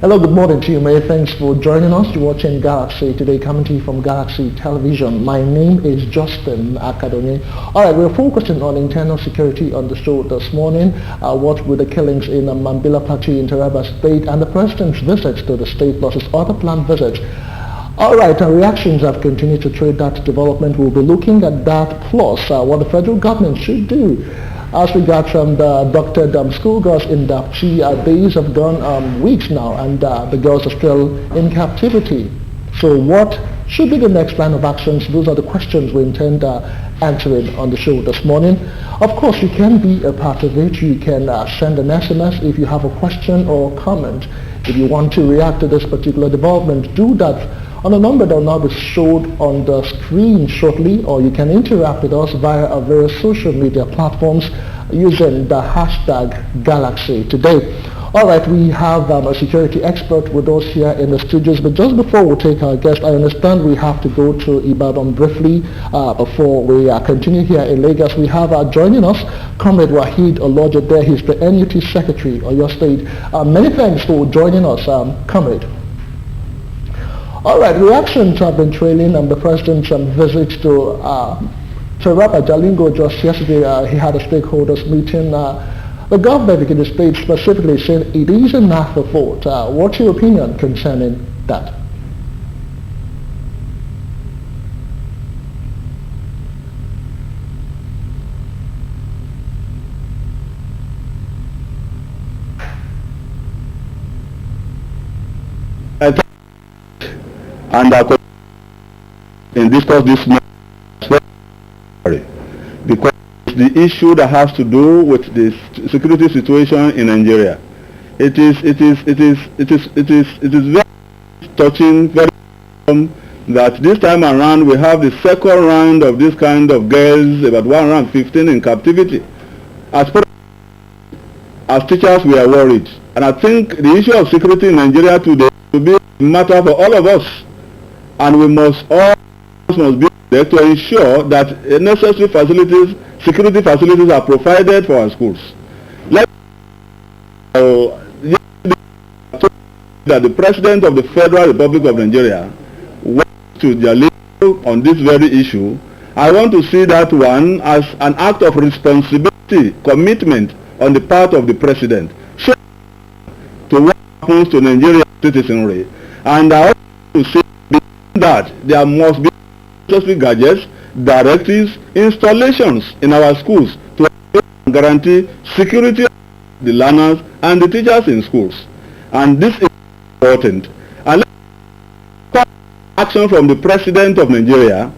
Hello, good morning to you. Many thanks for joining us. You're watching Galaxy today, coming to you from Galaxy Television. My name is Justin Akadoni. All right, we're focusing on internal security on the show this morning. What with the killings in Mambila Plateau in Taraba State and the President's visits to the state plus his other planned visits. All right, reactions have continued to trade that development. We'll be looking at that plus what the federal government should do. As regards the doctored schoolgirls in Dapchi, days have gone weeks now, and the girls are still in captivity. So what should be the next line of actions? Those are the questions we intend answering on the show this morning. Of course, you can be a part of it. You can send an SMS if you have a question or comment. If you want to react to this particular development, do that on a number that will now be showed on the screen shortly, or you can interact with us via our various social media platforms using the hashtag Galaxy Today. All right, we have a security expert with us here in the studios, but just before we take our guest, I understand we have to go to Ibadan briefly before we continue here in Lagos. We have joining us Comrade Waheed Olojede. He's the NUT Secretary of your state. Many thanks for joining us, Comrade. All right, reactions have been trailing the President's visit to Taraba, Jalingo just yesterday. He had a stakeholders meeting. The government in the state specifically said it is an afterthought. What's your opinion concerning that? And in discuss this matter because the issue that has to do with the security situation in Nigeria, it is very touching, very that this time around we have the second round of this kind of girls, about 115 in captivity. As teachers, we are worried, and I think the issue of security in Nigeria today will be a matter for all of us. And we must be there to ensure that necessary facilities, security facilities are provided for our schools. Let that the President of the Federal Republic of Nigeria went to Jalingo on this very issue. I want to see that one as an act of responsibility, commitment on the part of the President to what happens to Nigerian citizenry. And I want to see that there must be necessary gadgets, directives, installations in our schools to guarantee security of the learners and the teachers in schools. And this is important. And action from the President of Nigeria.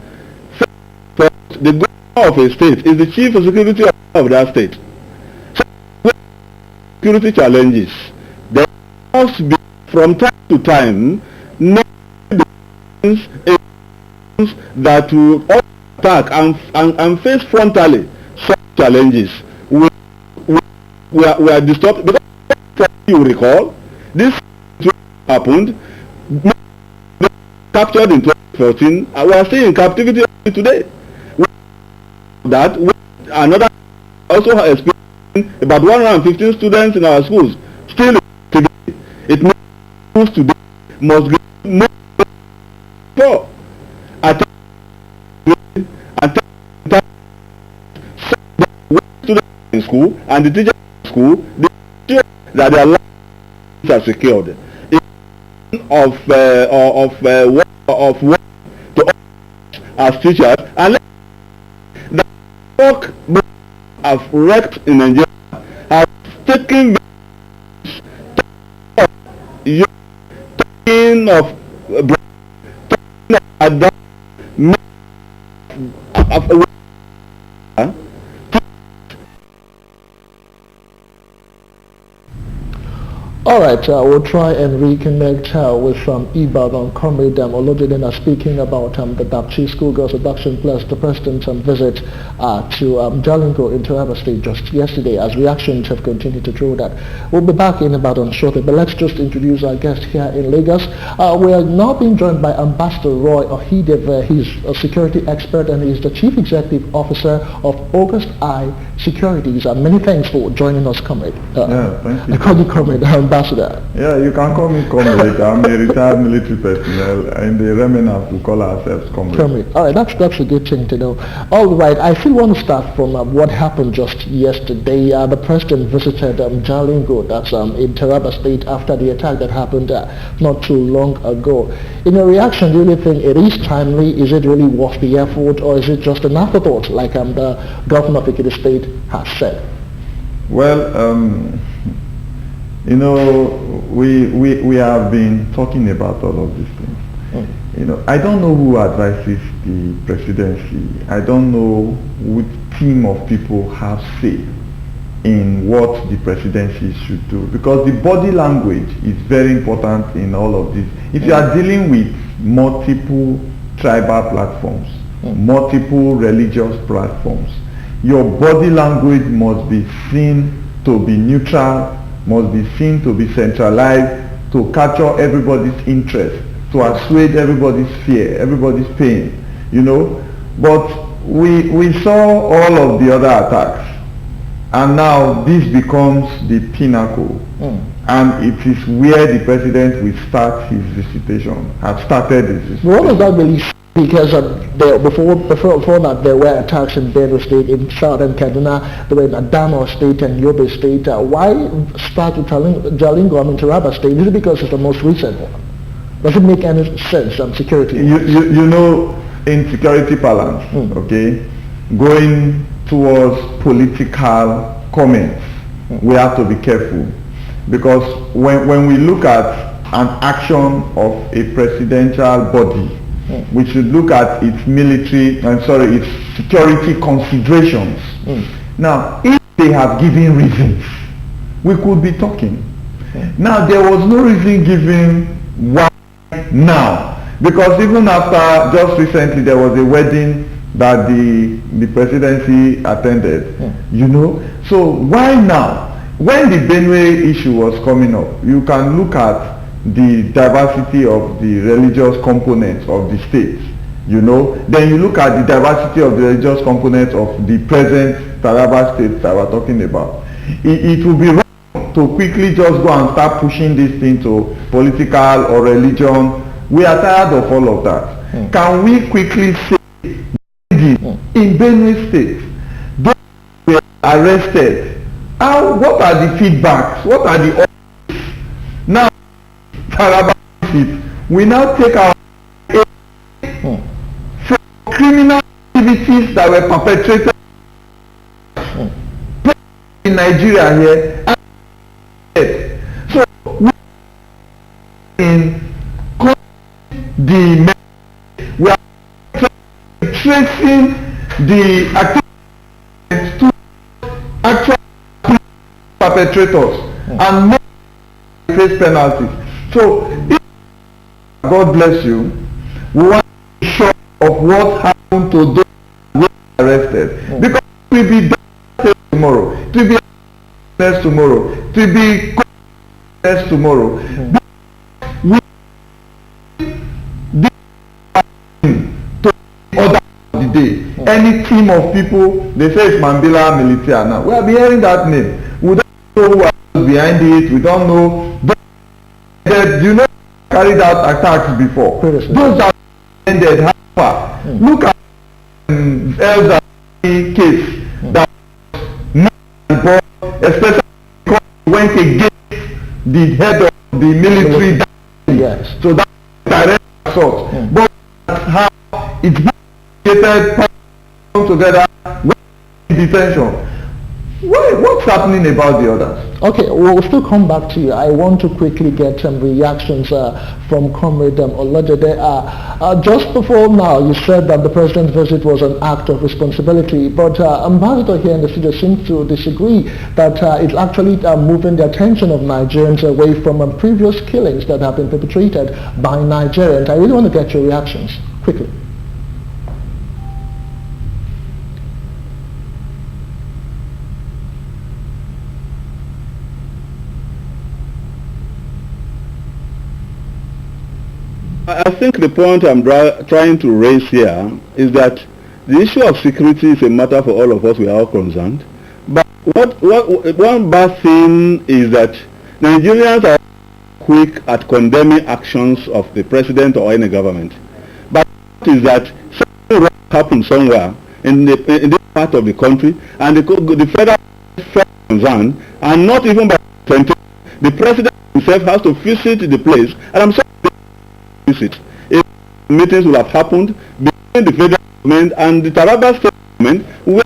First, the governor of a state is the chief of security of that state. So, security challenges, there must be from time to time that will attack and face frontally such challenges. We are disturbed because you recall this happened, captured in 2014, and we are still in captivity today. That another also has experienced about 115 students in our schools still in captivity. It means today must get more. In school and the teachers in school, the teachers that their lives are secured. Of work to us as teachers, and the work have wrecked in Nigeria have taken All right, we'll try and reconnect with Ibadan. Comrade Olojede speaking about the Dapchi schoolgirls abduction plus the President's visit to Jalingo in Taraba State just yesterday, as reactions have continued to throw that. We'll be back in Ibadan shortly, but let's just introduce our guest here in Lagos. We are now being joined by Ambassador Roy Okhidievbie. He's a security expert and he's the Chief Executive Officer of August I Securities. Many thanks for joining us, Comrade. Thank you. I call you Comrade, Ambassador. Ambassador. Yeah, you can call me comrade. I'm a retired military personnel. In the remnant, we call ourselves comrade. All right, that's a good thing to know. All right, I still want to start from what happened just yesterday. The president visited Jalingo, that's in Taraba State, after the attack that happened not too long ago. In your reaction, do you really think it is timely? Is it really worth the effort, or is it just an afterthought, like the governor of Ekiti State has said? Well, you know, we have been talking about all of these things. You know, I don't know who advises the presidency. I don't know which team of people have say in what the presidency should do, because the body language is very important in all of this. If you are dealing with multiple tribal platforms, multiple religious platforms, your body language must be seen to be neutral, must be seen to be centralized, to capture everybody's interest, to assuage everybody's fear, everybody's pain, you know. But we saw all of the other attacks, and now this becomes the pinnacle, and it is where the president will start his visitation, has started his visitation. What does that really say? Because before that, there were attacks in Benue State, in southern Kaduna, there were in Adamawa State and Yobe State. Why start with Jalingo, Taraba State? Is it because it's the most recent one? Does it make any sense, security? You know, in security parlance, okay, going towards political comments, we have to be careful, because when we look at an action of a presidential body, we should look at its its security considerations. Now, if they have given reasons, we could be talking. Now, there was no reason given why now, because even after just recently there was a wedding that the presidency attended, you know. So why now? When the Benue issue was coming up, you can look at the diversity of the religious components of the state, you know. Then you look at the diversity of the religious components of the present Taraba state that we're talking about. It will be wrong to quickly just go and start pushing this thing to political or religion. We are tired of all of that. Can we quickly say in Benue State, those who were arrested, what are the feedbacks? What are the now? Taraba, we now take our for criminal activities that were perpetrated in Nigeria here. So we we are tracing the activities to actual perpetrators and not face penalties. So, if God bless you, we want to be sure of what happened to those who were arrested. Because it will be done tomorrow, it will be next tomorrow, it will be next tomorrow. We to order of the day. Any team of people, they say it's Mambila Militia now. We have been hearing that name. We don't know who are behind it, we don't know. You know, carried out attacks before. Those that ended how far? Look at Elder case that was especially because he went against the head of the military. Yes. So that's direct assault. But how it's created together in detention. What's happening about the others? Okay, we'll still come back to you. I want to quickly get some reactions from Comrade Olajide. Just before now, you said that the president's visit was an act of responsibility, but Ambassador here in the studio seems to disagree that it's actually moving the attention of Nigerians away from previous killings that have been perpetrated by Nigerians. I really want to get your reactions quickly. I think the point I'm trying to raise here is that the issue of security is a matter for all of us. We are all concerned. But one bad thing is that Nigerians are quick at condemning actions of the president or any government. But it is that something wrong happened somewhere in this part of the country, and the federal concern, and not even by the president himself has to visit the place, and I'm sorry to visit. If meetings will have happened between the federal government and the Taraba state government, we will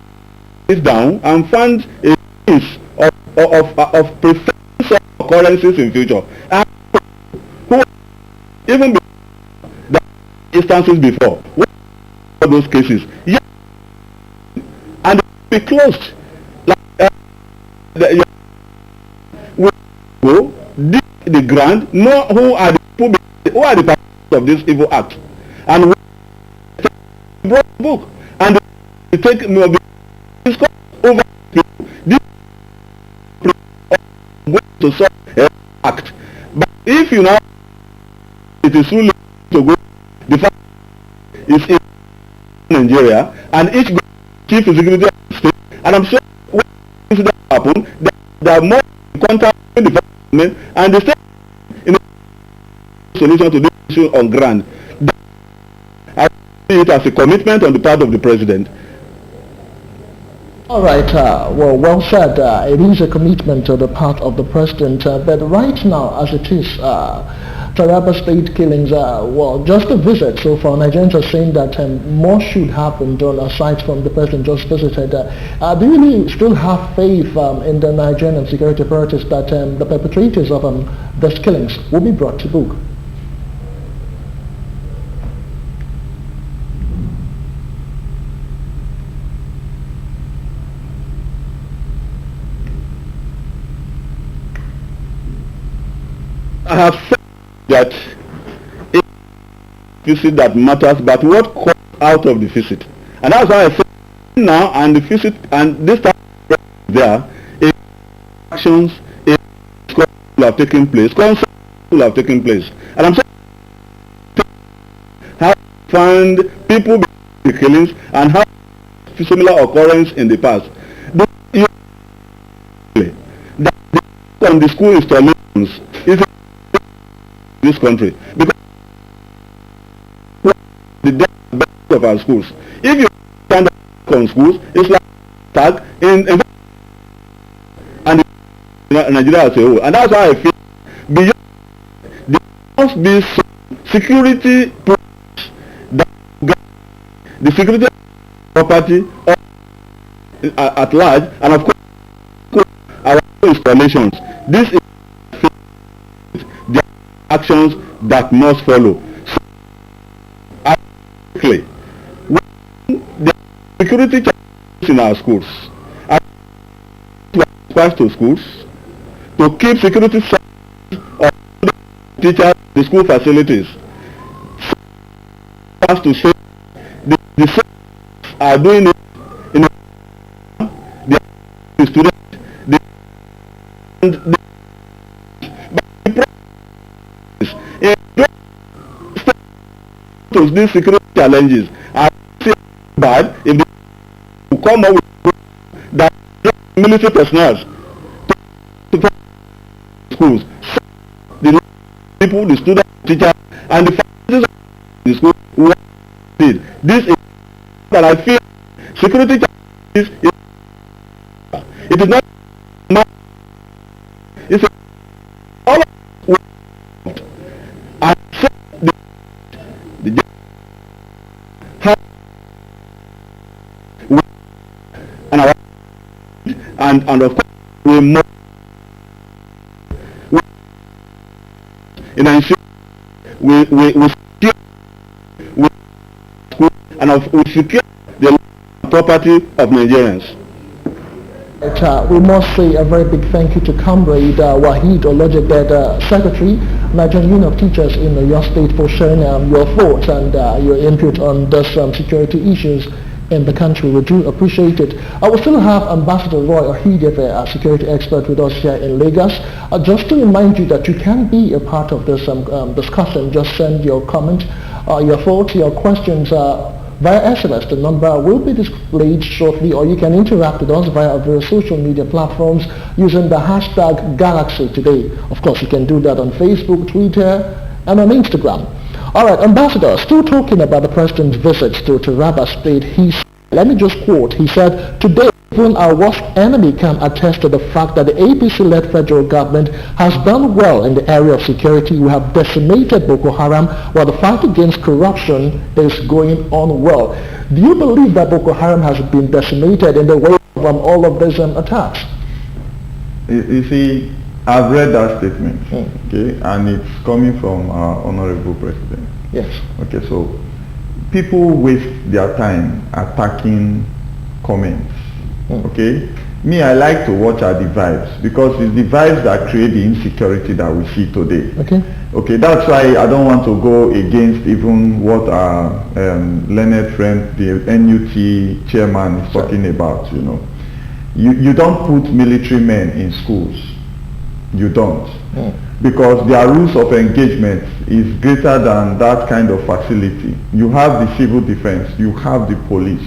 sit down and find a means of preventing occurrences in future. And who even the instances before, what are those cases? Yes, and be closed. Like we go dig the ground, know who are the people, who are the participants of this evil act, and we brought the book and we take over this going to solve an act. But if you now it is too late to go, the fact is in Nigeria, and each chief executive of the state, and I'm sure when this incident happen, there are more contact with the government and the state in a solution to this issue on ground. I see it as a commitment on the part of the president. All right, well said. It is a commitment on the part of the president, but right now, as it is, Taraba state killings, well, just a visit so far. Nigerians are saying that more should happen done aside from the president just visited. Do you really still have faith in the Nigerian security apparatus that the perpetrators of these killings will be brought to book? I have said that it's visit that matters, but what comes out of the visit, and that's why I say now, and the visit, and this time there, actions will have taken place, concepts will have taken place, and I'm saying how to find people behind the killings and how similar occurrence in the past. That on the school installations is this country, because the best of our schools. If you stand on schools, it's like tag in and Nigeria as a whole, and that's why I feel beyond there must be some security push that the security property at large, and of course our installations. This is actions that must follow. So, when the security challenges in our schools, I request to schools to keep security of teachers, the school facilities, so as to say the schools are doing it in the students, and to these security challenges. I say bad if they come up with that military personnel to schools, so the people, the students, teachers, and the faculty of the school who did this is that I feel security challenges. It is not it's all of and so the and of course we must in ensure we secure we secure the property of Nigerians. We must say a very big thank you to Comrade Wahid Okhidievbie, Secretary, Nigerian Union of Teachers in your state, for sharing your thoughts and your input on these security issues in the country. We do appreciate it. I will still have Ambassador Roy Okhidievbie, a security expert, with us here in Lagos. Just to remind you that you can be a part of this discussion. Just send your comment, your thoughts, your questions via SMS. The number will be displayed shortly, or you can interact with us via various social media platforms using the hashtag Galaxy Today. Of course, you can do that on Facebook, Twitter, and on Instagram. All right, Ambassador, still talking about the President's visits to Taraba State, let me just quote, he said, "Today, even our worst enemy can attest to the fact that the APC-led federal government has done well in the area of security. We have decimated Boko Haram while the fight against corruption is going on well." Do you believe that Boko Haram has been decimated in the wake of all of these attacks? You see, I've read that statement, okay, and it's coming from our Honorable President. Yes. Okay, so people waste their time attacking comments. Okay, me, I like to watch at the vibes, because it's the vibes that create the insecurity that we see today. Okay, that's why I don't want to go against even what our learned friend, the NUT chairman, is talking about. You know, you don't put military men in schools. You don't, because their rules of engagement is greater than that kind of facility. You have the civil defense, you have the police.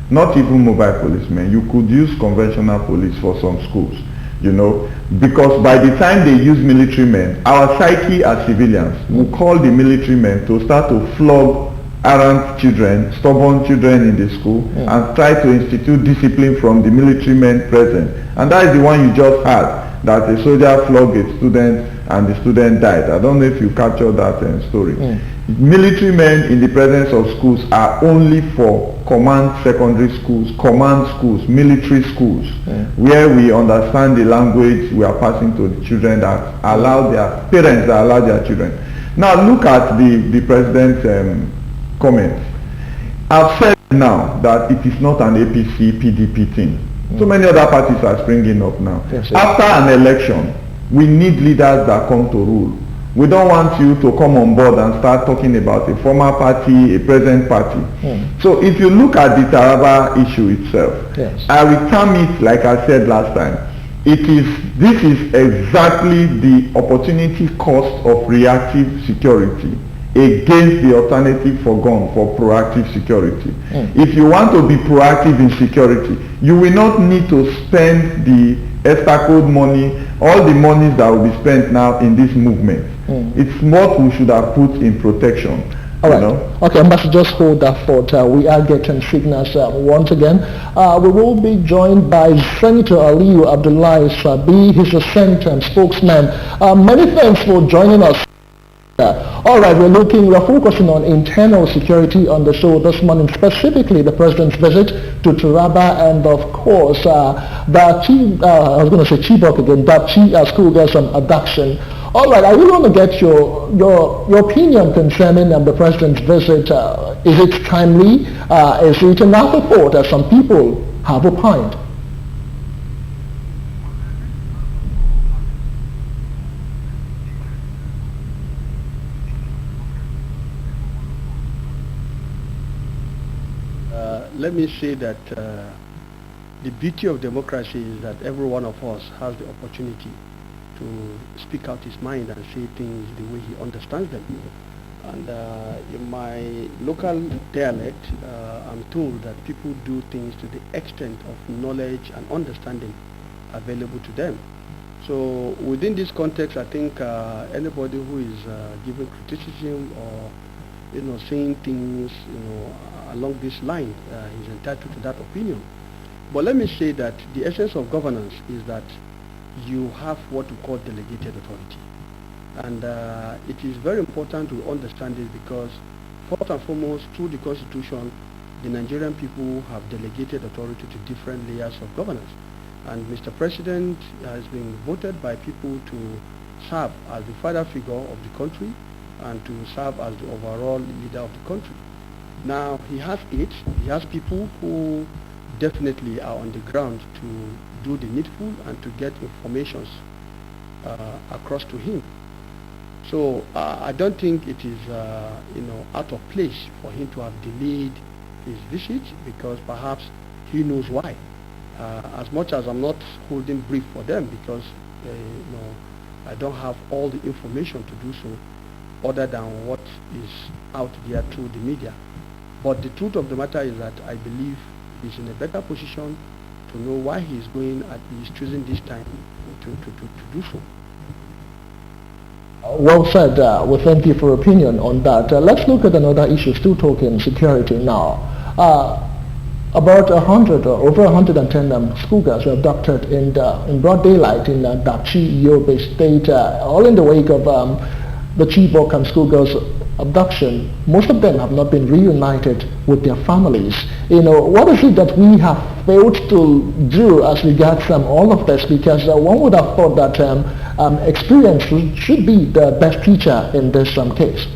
Not even mobile policemen. You could use conventional police for some schools, you know, because by the time they use military men, our psyche as civilians will call the military men to start to flog errant children, stubborn children in the school, and try to institute discipline from the military men present. And that is the one you just had, that a soldier flogged a student and the student died. I don't know if you captured that story. Military men in the presence of schools are only for command secondary schools, command schools, military schools, where we understand the language we are passing to the children, that allow their parents, that allow their children. Now look at the president's comments. I've said now that it is not an APC PDP thing. So many other parties are springing up now. Yes, after an election, we need leaders that come to rule. We don't want you to come on board and start talking about a former party, a present party. So if you look at the Taraba issue itself, I will term it, like I said last time, this is exactly the opportunity cost of reactive security against the alternative forgone for proactive security. If you want to be proactive in security, you will not need to spend the extra code money, all the monies that will be spent now in this movement. It's what we should have put in protection. All right. Okay, Ambassador, just hold that thought. We are getting signals once again. We will be joined by Senator Aliyu Abdullahi Sabi. He's a senator and spokesman. Many thanks for joining us. All right, we're focusing on internal security on the show this morning, specifically the President's visit to Taraba, and of course Chibok again, that schoolgirls abduction. All right, I really want to get your opinion concerning the President's visit. Is it timely? Is it an afterthought, as some people have opined? Let me say that the beauty of democracy is that every one of us has the opportunity to speak out his mind and say things the way he understands them. And in my local dialect, I'm told that people do things to the extent of knowledge and understanding available to them. So within this context, I think anybody who is giving criticism or saying things along this line is entitled to that opinion. But let me say that the essence of governance is that you have what we call delegated authority. And it is very important to understand this, because first and foremost, through the Constitution, the Nigerian people have delegated authority to different layers of governance. And Mr. President has been voted by people to serve as the father figure of the country and to serve as the overall leader of the country. Now, he has people who definitely are on the ground to do the needful and to get informations across to him. So I don't think it is out of place for him to have delayed his visit, because perhaps he knows why. As much as I'm not holding brief for them, because I don't have all the information to do so, other than what is out there through the media. But the truth of the matter is that I believe he's in a better position to know why he's choosing this time to do so. Well said. Well, thank you for your opinion on that. Let's look at another issue, still talking security now. About 100 or over 110 schoolgirls were abducted in broad daylight in Dapchi, Yobe State, all in the wake of the Chibok schoolgirls abduction. Most of them have not been reunited with their families. What is it that we have failed to do as regards all of this? Because one would have thought that experience should be the best teacher in this case.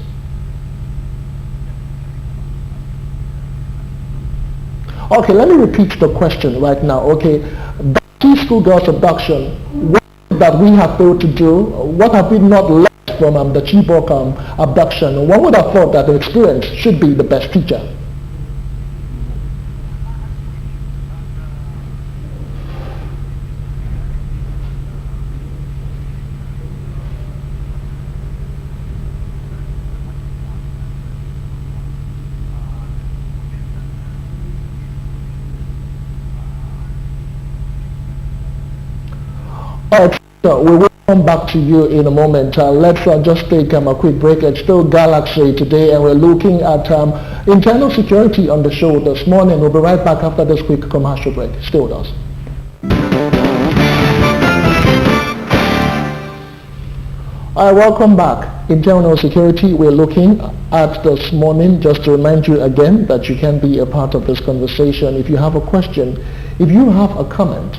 Okay, let me repeat the question right now. Okay, Dapchi schoolgirls abduction, what that we have failed to do? What have we not learned from the Chibok abduction? One would have thought that the experience should be the best teacher. All right, so we will come back to you in a moment. Let's just take a quick break. It's still Galaxy today, and we're looking at internal security on the show this morning. We'll be right back after this quick commercial break. Stay with us. All right, welcome back. Internal security we're looking at this morning. Just to remind you again that you can be a part of this conversation. If you have a question, if you have a comment,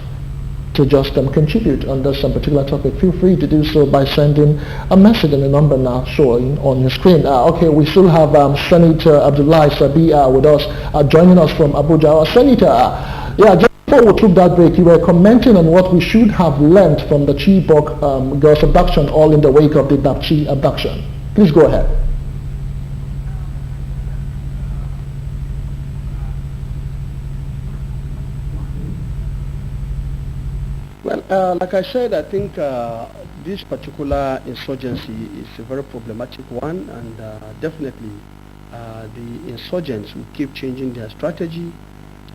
to just contribute on this particular topic, feel free to do so by sending a message on the number now showing on your screen. Okay, we still have Senator Abdullahi Sabi with us, joining us from Abuja. Senator, just before we took that break, you were commenting on what we should have learned from the Chibok girls abduction, all in the wake of the Dapchi abduction. Please go ahead. Well, like I said, I think this particular insurgency is a very problematic one, and definitely the insurgents will keep changing their strategy.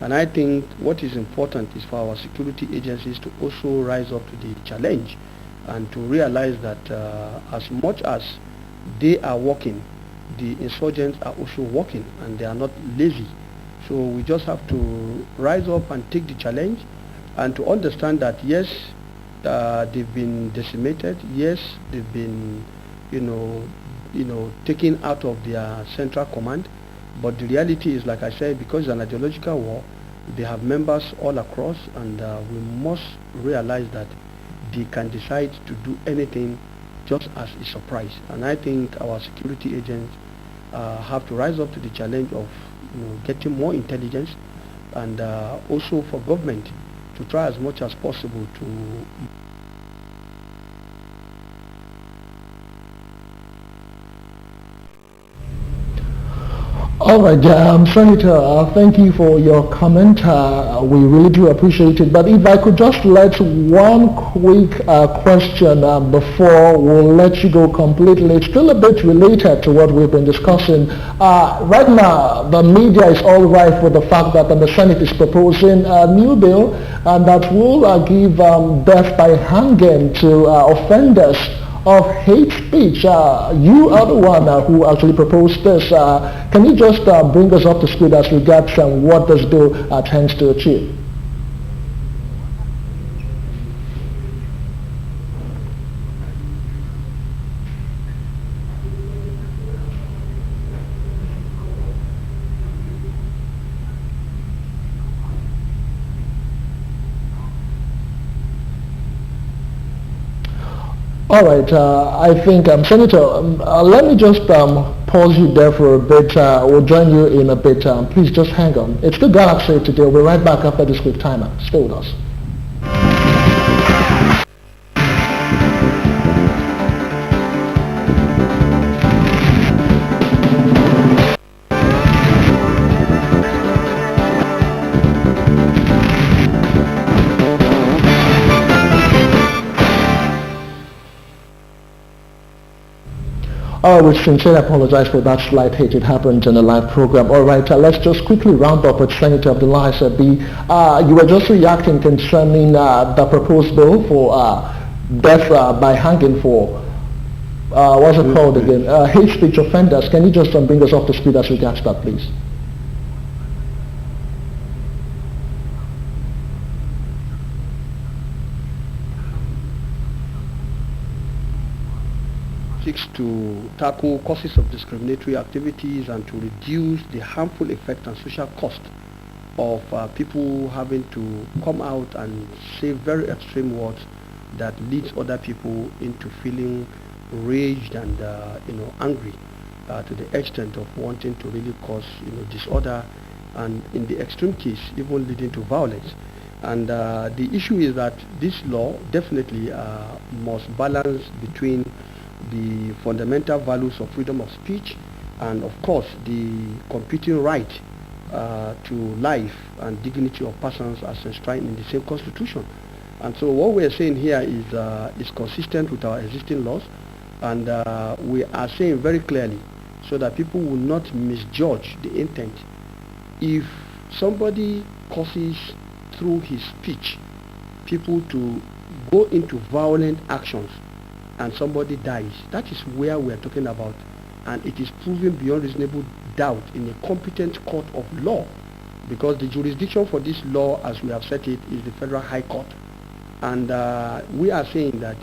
And I think what is important is for our security agencies to also rise up to the challenge and to realize that as much as they are working, the insurgents are also working, and they are not lazy. So we just have to rise up and take the challenge, and to understand that yes, they've been decimated, yes, they've been taken out of their central command, but the reality is, like I said, because it's an ideological war, they have members all across, and we must realize that they can decide to do anything just as a surprise. And I think our security agents have to rise up to the challenge of getting more intelligence, and also for government to try as much as possible to All right, Senator, thank you for your comment. We really do appreciate it. But if I could just let one quick question before we'll let you go completely. It's still a bit related to what we've been discussing. Right now, the media is all rife with the fact that the Senate is proposing a new bill that will give death by hanging to offenders of hate speech. You are the one who actually proposed this. Can you just bring us up to speed as regards what this bill tends to achieve? All right, I think, Senator, let me just pause you there for a bit. We'll join you in a bit. Please just hang on. It's the Galaxy today. We'll be right back after this quick timer. Stay with us. We sincerely apologize for that slight hitch. It happened in a live program. All right, let's just quickly round up with Senator Abdullah Isabi. You were just reacting concerning the proposed bill for death by hanging for, what's it called again? Hate speech offenders. Can you just bring us up to speed as regards that, please? Seeks to tackle causes of discriminatory activities and to reduce the harmful effect and social cost of people having to come out and say very extreme words that leads other people into feeling raged and angry to the extent of wanting to really cause disorder, and in the extreme case even leading to violence. And the issue is that this law definitely must balance between the fundamental values of freedom of speech and of course the competing right to life and dignity of persons as enshrined in the same constitution. And so what we are saying here is consistent with our existing laws, and we are saying very clearly so that people will not misjudge the intent. If somebody causes through his speech people to go into violent actions and somebody dies, that is where we are talking about, and it is proven beyond reasonable doubt in a competent court of law, because the jurisdiction for this law, as we have set it, is the Federal High Court. And we are saying that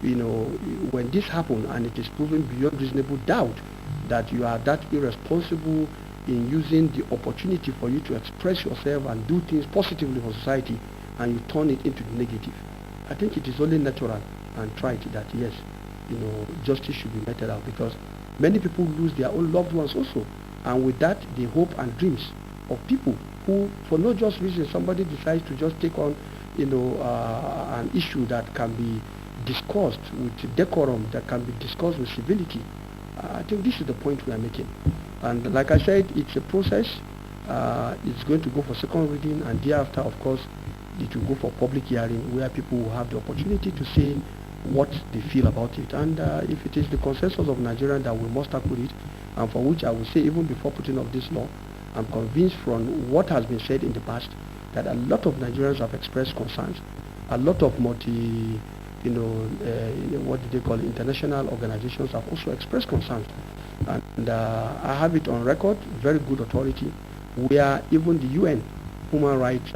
when this happens and it is proven beyond reasonable doubt that you are that irresponsible in using the opportunity for you to express yourself and do things positively for society, and you turn it into the negative, I think it is only natural and right that yes, justice should be meted out, because many people lose their own loved ones also, and with that the hope and dreams of people who, for no just reason, somebody decides to just take on an issue that can be discussed with decorum, that can be discussed with civility. I think this is the point we are making, and like I said, it's a process. It's going to go for second reading, and thereafter of course it will go for public hearing, where people will have the opportunity to say what they feel about it. And if it is the consensus of Nigerians that we must tackle it, and for which I will say even before putting up this law, I'm convinced from what has been said in the past that a lot of Nigerians have expressed concerns. A lot of what do they call it, international organizations have also expressed concerns. And I have it on record, very good authority, where even the UN Human Rights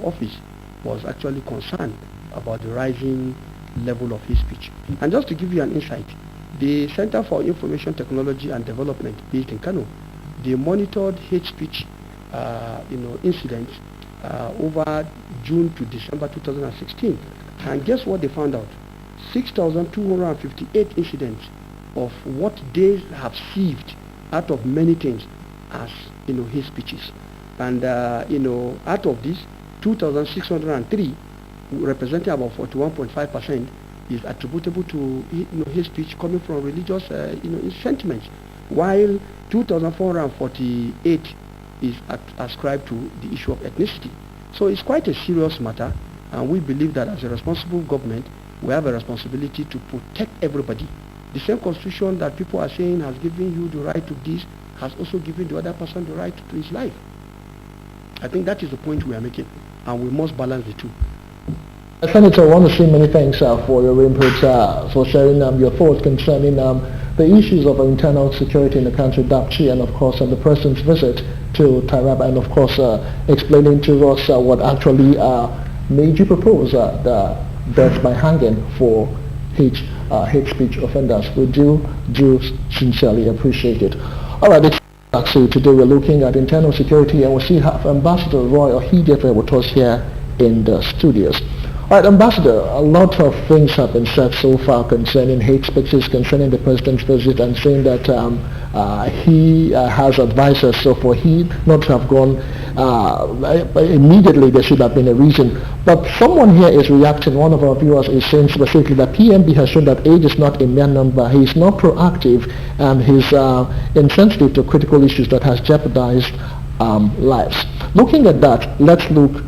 Office was actually concerned about the rising level of hate speech. And just to give you an insight, the Center for Information Technology and Development based in Kano, they monitored hate speech incidents over June to December 2016, and guess what they found out? 6,258 incidents of what they have sieved out of many things as hate speeches, and out of this 2,603, representing about 41.5%, is attributable to hate speech coming from religious sentiments, while 2,448 is ascribed to the issue of ethnicity. So it's quite a serious matter, and we believe that as a responsible government, we have a responsibility to protect everybody. The same constitution that people are saying has given you the right to this has also given the other person the right to his life. I think that is the point we are making, and we must balance the two. Senator, I want to say many thanks for your input, for sharing your thoughts concerning the issues of internal security in the country, DAPCHI, and of course the President's visit to Taraba, and of course explaining to us what actually made you propose the death by hanging for hate speech offenders. We do sincerely appreciate it. All right, so today we're looking at internal security, and we see have Ambassador Roy Okhidievbie with us here in the studios. All right, Ambassador, a lot of things have been said so far concerning hate speeches, concerning the President's visit, and saying that he has advisors, so for he not to have gone immediately, there should have been a reason. But someone here is reacting, one of our viewers is saying specifically that PMB has shown that age is not a mere number, he is not proactive, and he's insensitive to critical issues that has jeopardized lives. Looking at that, let's look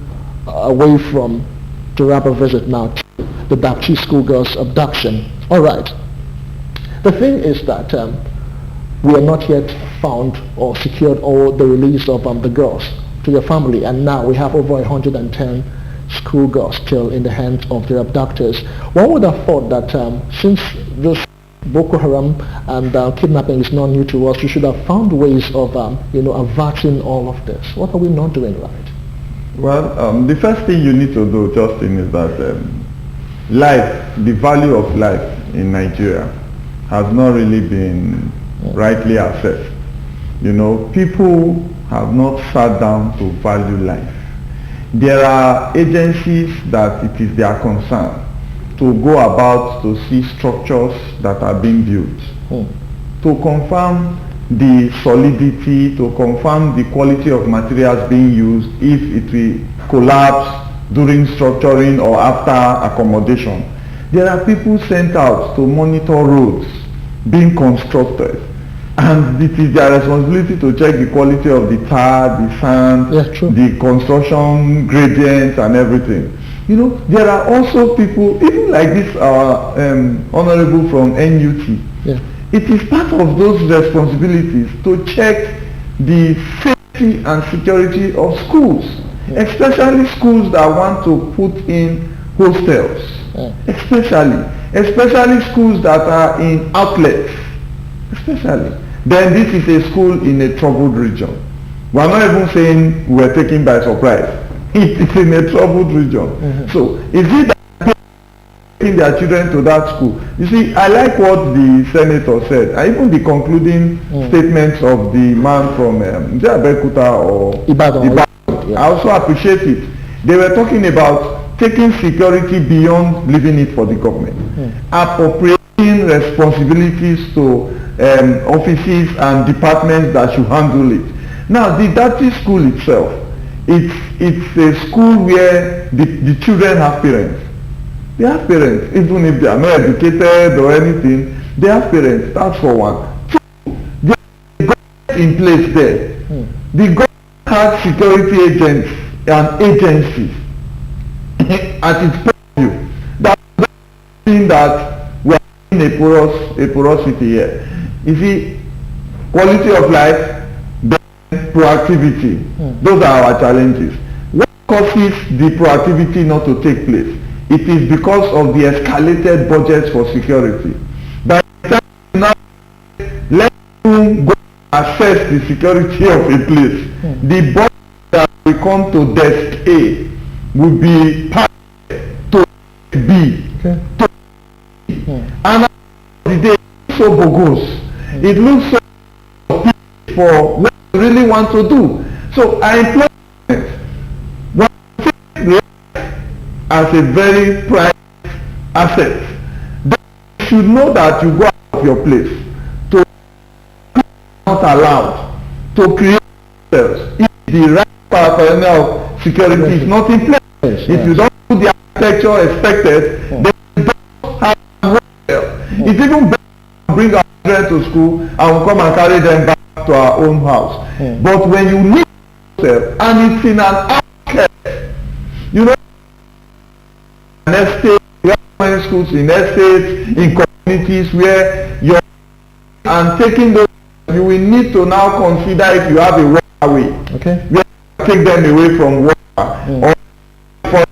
away from Taraba visit now to the DAPCHI schoolgirls abduction. All right. The thing is that we are not yet found or secured all the release of the girls to your family, and now we have over 110 schoolgirls still in the hands of their abductors. One would have thought that since this Boko Haram and kidnapping is not new to us, we should have found ways of averting all of this. What are we not doing right? Well, the first thing you need to do, Justin, is that life, the value of life in Nigeria has not really been rightly assessed. You know, people have not sat down to value life. There are agencies that it is their concern to go about to see structures that are being built, to confirm the solidity, to confirm the quality of materials being used, if it will collapse during structuring or after accommodation. There are people sent out to monitor roads being constructed, and it is their responsibility to check the quality of the tar, the sand, the construction gradients and everything. You know, there are also people, even like this honorable from NUT, it is part of those responsibilities to check the safety and security of schools, especially schools that want to put in hostels, especially schools that are in outlets, especially. Then this is a school in a troubled region. We are not even saying we are taken by surprise. It is in a troubled region. So is it that taking their children to that school? You see, I like what the senator said, and even the concluding statements of the man from Bekuta or Ibadan. I also appreciate it. They were talking about taking security beyond leaving it for the government, appropriating responsibilities to offices and departments that should handle it. Now, the Dati school itself, it's a school where the children have parents. They have parents, even if they are not educated or anything, they have parents. That's for one. Two, there is government in place there. The government has security agents and agencies at its point of view. That's mean that we are in a porosity here. You see, quality of life, then proactivity. Those are our challenges. What causes the proactivity not to take place? It is because of the escalated budgets for security. By the time now let them go assess the security of a place, the budget that will come to desk A will be passed to B. To and the day so bogus. It looks so for what we really want to do. So I employ one as a very prime asset. Then you should know that you go out of your place to not allowed to create themselves. If the right paraphernalia of security is not in place, if you don't do the architecture expected, then you don't have it's even better to bring our children to school and we'll come and carry them back to our own house. But when you leave yourself and it's in an outlet, you know, an estate, we have many schools in estates, in communities where you're and taking those, you will need to now consider if you have a waterway. Where you take them away from water or for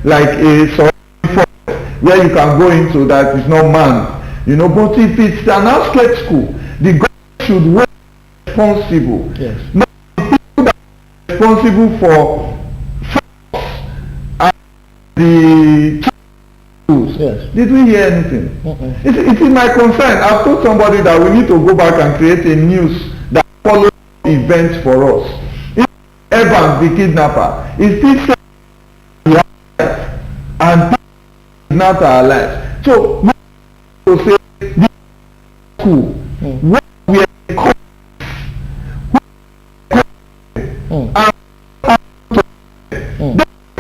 like a forest where you can go into that is not manned. You know, but if it's an outlet school, the government should work responsible. Not people that are responsible for and the schools. Did we hear anything? It is my concern. I've told somebody that we need to go back and create a news that follows events for us. If Evans, the kidnapper, is still saying and not our lives. So we to say this school where we are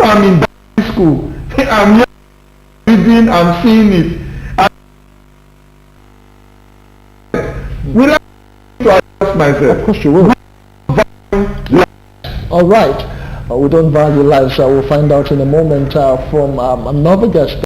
I'm in that school. I'm here reading, I'm seeing it. Will I to adjust myself? Of course you will. All right. We don't value lives. We'll find out in a moment from another guest.